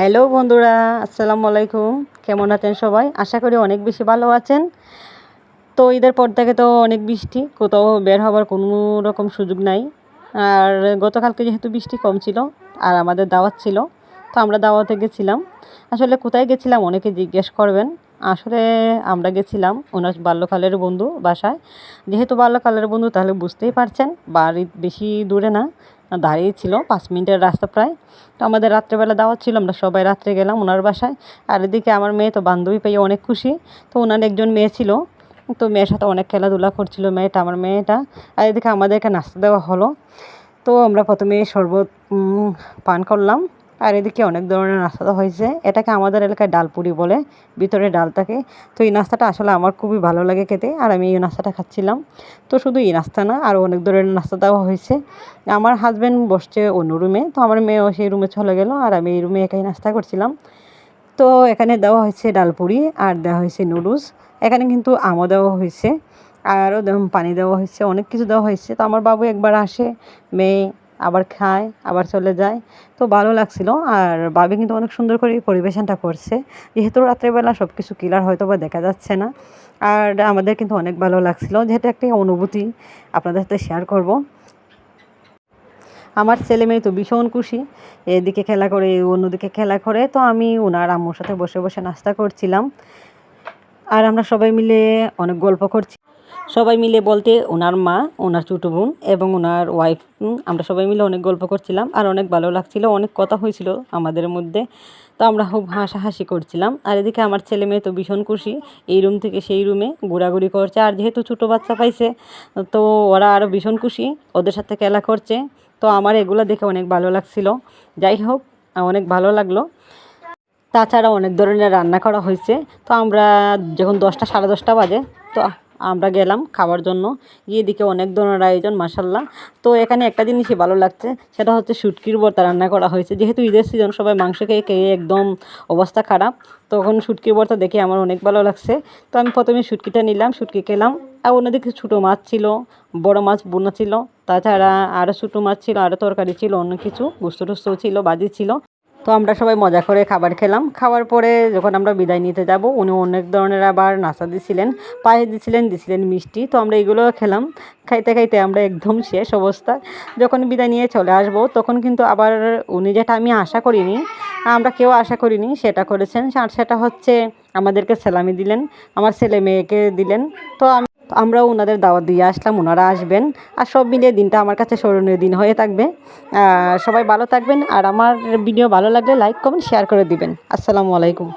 Hello বন্ধুরা, আসসালামু আলাইকুম। কেমন আছেন সবাই? আশা করি অনেক বেশি ভালো আছেন। তো ঈদের পর থেকে তো অনেক বৃষ্টি, কোথাও বের হওয়ার কোনো রকম সুযোগ নাই। আর গতকালকে যেহেতু বৃষ্টি কম ছিল আর আমাদের দাওয়াত ছিল, তো আমরা দাওয়াতে গেছিলাম। আসলে কোথায় গেছিলাম অনেকে জিজ্ঞেস করবেন। আসলে আমরা গেছিলাম ওনার বাল্যকালের বন্ধু বাসায়। যেহেতু বাল্যকালের বন্ধু তাহলে বুঝতেই পারছেন, বাড়ি বেশি দূরে না, দাঁড়িয়ে ছিল 5 মিনিটের রাস্তা প্রায়। তো আমাদের রাত্রেবেলা দাওয়াত ছিল, আমরা সবাই রাত্রে গেলাম ওনার বাসায়। আর এদিকে আমার মেয়ে তো বান্ধবী পেয়ে অনেক খুশি। তো ওনার একজন মেয়ে ছিল, তো মেয়ের সাথে অনেক খেলাধুলা করছিল আমার মেয়েটা। আর এদিকে আমাদেরকে নাস্তা দেওয়া হলো। তো আমরা প্রথমে শরবত পান করলাম। আর এদিকে অনেক ধরনের নাস্তা হয়েছে। এটাকে আমাদের এলাকায় ডালপুরি বলে, ভিতরে ডাল থাকে। তো এই নাস্তাটা আসলে আমার খুবই ভালো লাগে খেতে, আর আমি এই নাস্তাটা খাচ্ছিলাম। তো শুধু এই নাস্তা না, আরও অনেক ধরনের নাস্তা দেওয়া হয়েছে। আমার হাজব্যান্ড বসছে অন্য রুমে, তো আমার মেয়েও সেই রুমে চলে গেল, আর আমি এই রুমে একাই নাস্তা করছিলাম। তো এখানে দেওয়া হয়েছে ডালপুরি আর দেওয়া হয়েছে নুডলস। এখানে কিন্তু আমও দেওয়া হয়েছে, আরও পানি দেওয়া হয়েছে, অনেক কিছু দেওয়া হয়েছে। তো আমার বাবু একবার আসে, মেয়ে আবার খায়, আবার চলে যায়। তো ভালো লাগছিল। আর বাবু কিন্তু অনেক সুন্দর করে পরিবেশনটা করছে। যেহেতু রাত্রেবেলা সব কিছু ক্লিয়ার হয়তো বা দেখা যাচ্ছে না, আর আমাদের কিন্তু অনেক ভালো লাগছিল। যেহেতু একটা অনুভূতি আপনাদের সাথে শেয়ার করব। আমার ছেলে মেয়ে তো ভীষণ খুশি, এদিকে খেলা করে অন্যদিকে খেলা করে। তো আমি ওনার আম্মুর সাথে বসে বসে নাস্তা করছিলাম, আর আমরা সবাই মিলে অনেক গল্প করছি। সবাই মিলে বলতে ওনার মা, ওনার ছোটো বোন এবং ওনার ওয়াইফ, আমরা সবাই মিলে অনেক গল্প করছিলাম। আর অনেক ভালো লাগছিল, অনেক কথা হয়েছিল আমাদের মধ্যে। তো আমরা খুব হাসাহাসি করছিলাম। আর এদিকে আমার ছেলে মেয়ে তো ভীষণ খুশি, এই রুম থেকে সেই রুমে ঘোরাঘুরি করছে। আর যেহেতু ছোটো বাচ্চা পাইছে, তো ওরা আরও ভীষণ খুশি, ওদের সাথে খেলা করছে। তো আমার এগুলো দেখে অনেক ভালো লাগছিল। যাই হোক, অনেক ভালো লাগলো। তাছাড়া অনেক ধরনের রান্না করা হয়েছে। তো আমরা যখন 10টা সাড়ে 10টা বাজে, তো আমরা গেলাম খাওয়ার জন্য। গিয়ে দিকে অনেক ধরনের আয়োজন, মাসাল্লাহ। তো এখানে একটা জিনিসই ভালো লাগছে, সেটা হচ্ছে শুটকির ভর্তা রান্না করা হয়েছে। যেহেতু ঈদের সিজন, সবাই মাংস খেয়ে খেয়ে একদম অবস্থা খারাপ, তখন শুটকির ভর্তা দেখে আমার অনেক ভালো লাগছে। তো আমি প্রথমে শুটকিটা নিলাম, শুটকি খেলাম। আর অন্যদিকে ছোটো মাছ ছিল, বড় মাছ বোনা ছিল, তাছাড়া আরও ছোটো মাছ ছিল, আরও তরকারি ছিল, অন্য কিছু গোস্ত টোস্ত ছিল, ভাজি ছিল। তো আমরা সবাই মজা করে খাবার খেলাম। খাওয়ার পরে যখন আমরা বিদায় নিতে যাব, উনি অনেক ধরনের আবার নাস্তা দিছিলেন, পায়েস দিছিলেন মিষ্টি। তো আমরা এগুলো খেলাম। খাইতে খাইতে আমরা একদম শেষ অবস্থা। যখন বিদায় নিয়ে চলে আসব, তখন কিন্তু আবার উনি, যেটা আমি আশা করিনি, আমরা কেউ আশা করিনি, সেটা করেছেন। আর সেটা হচ্ছে আমাদেরকে সালামি দিলেন, আমার ছেলে মেয়েকে দিলেন। তো আমরাও ওনাদের দাওয়াত দিয়ে আসলাম, ওনারা আসবেন। আর সব মিলিয়ে দিনটা আমার কাছে স্মরণীয় দিন হয়ে থাকবে। সবাই ভালো থাকবেন, আর আমার ভিডিও ভালো লাগলে লাইক কমেন্ট শেয়ার করে দিবেন। আসসালামু আলাইকুম।